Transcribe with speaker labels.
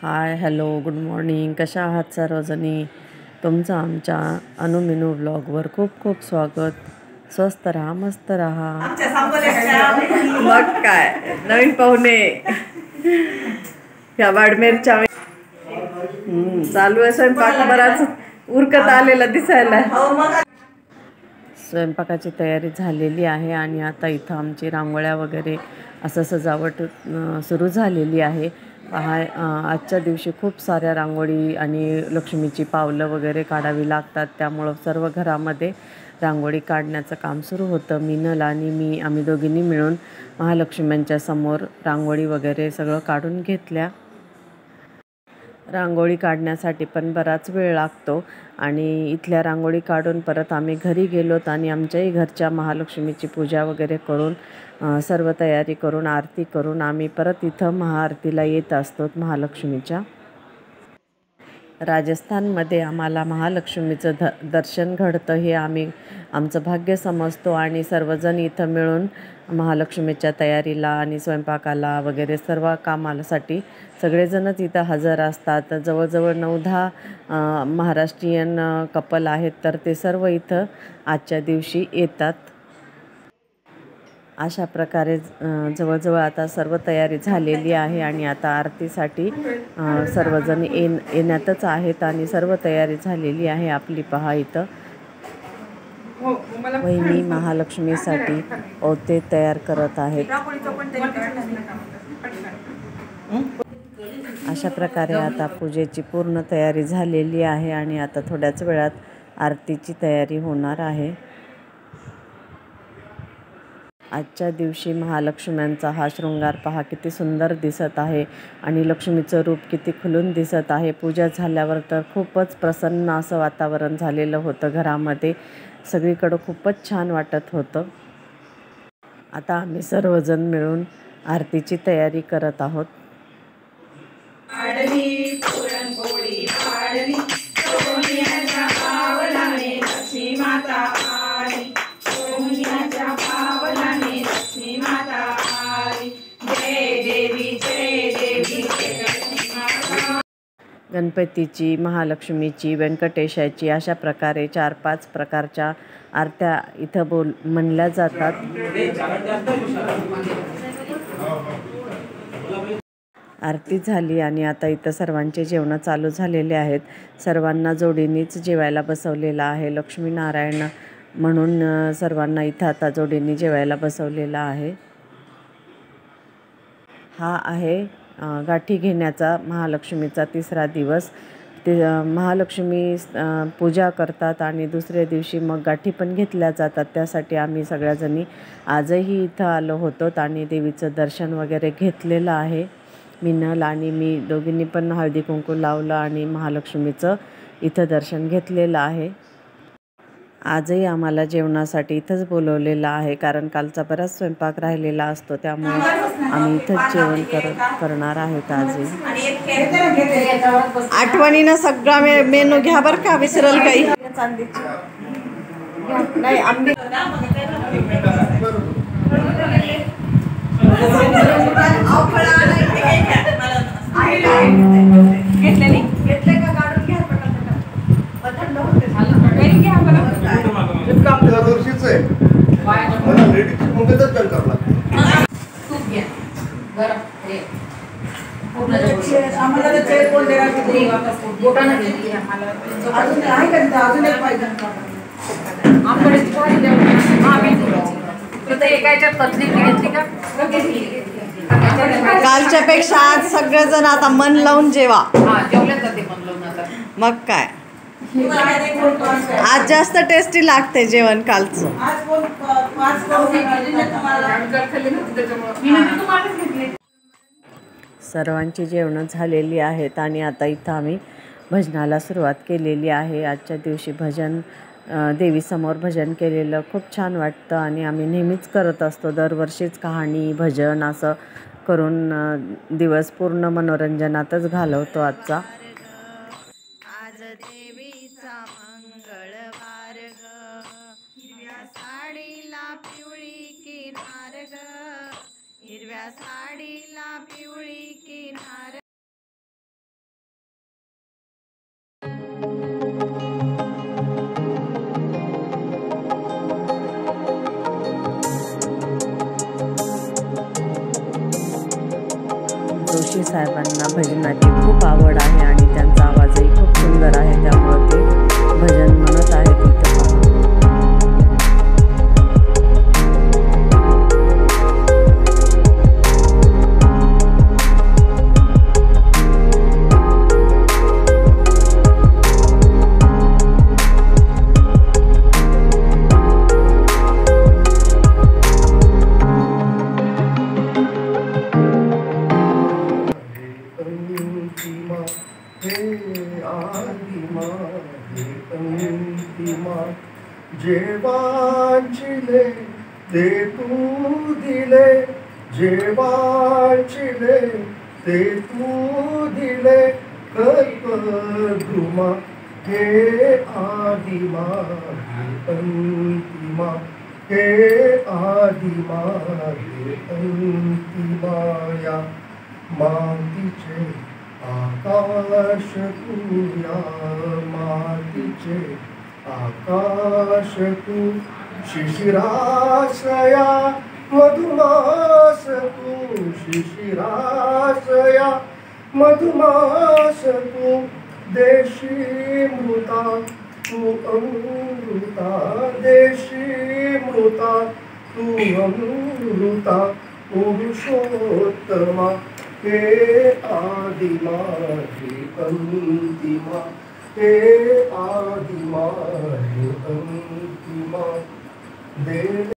Speaker 1: Hi hello good morning. कशा आहात सर्वजणी? तुमचं आमच्या अनुमिनू व्लॉगवर खूप खूप स्वागत. स्वस्त राहा, मस्त राहा. मग काय नवीन पाहुणे ह्या बाडमेरच्या चालू आहे स्वयंपाक. बराच उरकत आलेला दिसायला. स्वयंपाकाची तयारी झालेली आहे आणि आता इथं आमची रांगोळ्या वगैरे असं सजावट सुरू झालेली आहे. आजच्या दिवशी खूप साऱ्या रांगोळी आणि लक्ष्मीची पावलं वगैरे काढावी लागतात. त्यामुळं सर्व घरामध्ये रांगोळी काढण्याचं काम सुरू होतं. मीनल आणि आम्ही दोघींनी मिळून महालक्ष्म्यांच्या समोर रांगोळी वगैरे सगळं काढून घेतल्या. रांगोळी काढण्यासाठी पण बराच वेळ लागतो आणि इथल्या रांगोळी काढून परत आम्ही घरी गेलोत आणि आमच्याही घरच्या महालक्ष्मीची पूजा वगैरे करून सर्व तयारी करून आरती करून आम्ही परत इथं महाआरतीला येत असतो. महालक्ष्मीच्या राजस्थानमध्ये आम्हाला महालक्ष्मीचं दर्शन घडतं हे आम्ही आमचं भाग्य समजतो आणि सर्वजण इथं मिळून महालक्ष्मीच्या तयारीला आणि स्वयंपाकाला वगैरे सर्व कामासाठी सगळेजणच इथं हजर असतात. जवळजवळ 9-10 महाराष्ट्रीयन कपल आहेत, तर ते सर्व इथं आजच्या दिवशी येतात. अशा प्रकारे जवळजवळ आता सर्व तयारी झालेली आहे आणि आता आरतीसाठी सर्वजण येण्यातच आहेत आणि सर्व तयारी झालेली आहे आपली. पहा इथं वहिनी महालक्ष्मीसाठी ओते तयार करत आहेत. अशा प्रकारे आता पूजेची पूर्ण तयारी झालेली आहे आणि आता थोड्याच वेळात आरतीची तयारी होणार आहे. आजच्या दिवशी महालक्ष्म्यांचा हा शृंगार पहा किती सुंदर दिसत आहे आणि लक्ष्मीचं रूप किती खुलून दिसत आहे. पूजा झाल्यावर तर खूपच प्रसन्न असं वातावरण झालेलं होतं घरामध्ये. सगळीकडं खूपच छान वाटत होतं. आता आम्ही सर्वजण मिळून आरतीची तयारी करत आहोत. गणपतीची, महालक्ष्मीची, व्यंकटेशाची अशा प्रकारे 4-5 प्रकारच्या आरत्या इथं म्हणल्या जातात. आरती झाली आणि आता इथं सर्वांचे जेवणं चालू झालेले आहेत. सर्वांना जोडीनीच जेवायला बसवलेलं आहे. लक्ष्मीनारायण म्हणून सर्वांना इथं आता जोडीने जेवायला बसवलेलं आहे. हा आहे गाठी घेण्याचा महालक्ष्मीचा 3रा दिवस. ते महालक्ष्मी पूजा करतात आणि दुसऱ्या दिवशी मग गाठी पण घेतल्या जातात. त्यासाठी आम्ही सगळ्याजणी आजही इथं आलो होतो आणि देवीचं दर्शन वगैरे घेतलेलं आहे. मीनल आणि मी दोघींनी पण हळदी कुंकू लावलं आणि महालक्ष्मीचं इथं दर्शन घेतलेलं आहे. आजही आम्हाला जेवणासाठी इथंच बोलवलेलं आहे, कारण कालचा बराच स्वयंपाक राहिलेला असतो. त्यामुळे आम्ही इथंच जेवण करणार आहोत आजही. आठवणीनं सगळा मेनू घ्या बरं का, विसरल काही नाही. आम्ही कालच्या पेक्षा आज सगळेजण आता मन लावून जेवा. मग काय आज जास्त टेस्टी लागते जेवण कालचं. सर्वांची जेवणं झालेली आहेत आणि आता इथं आम्ही भजनाला सुरुवात केलेली आहे. आजच्या दिवशी देवीसमोर भजन केलेलं खूप छान वाटतं आणि आम्ही नेहमीच करत असतो. दरवर्षीच कहाणी भजन असं करून दिवस पूर्ण मनोरंजनातच घालवतो आजचा. आज देवीचा मंगळवार ग, हिरव्या साडीला पिवळी किनार ग, हिरव्या साडीला पिवळी किनार. जोशी साहेबांना भजनाची खूप आवड आहे आणि त्यांचा आवाजही खूप सुंदर आहे, त्यामुळे ते भजन म्हणत आहेत इथं पहा.
Speaker 2: जे वांछिले ते तू दिले, जे वांछिले ते तू दिले, कल्पद्रुमा हे आदिमा हे अंतिमा, हे आदिमा हे अंतिमा. या मातीचे आकाश तू, या मातीचे आकाश तू, शिशिरासया मधुमास तू, शिशिरासया मधुमास तू, देशी मृता तू अमृता, देशी मृता तू अमृता, पुरुषोत्तमा हे आदिमा हे अंतिमा, हे आदिमा हे अंतिमा. देव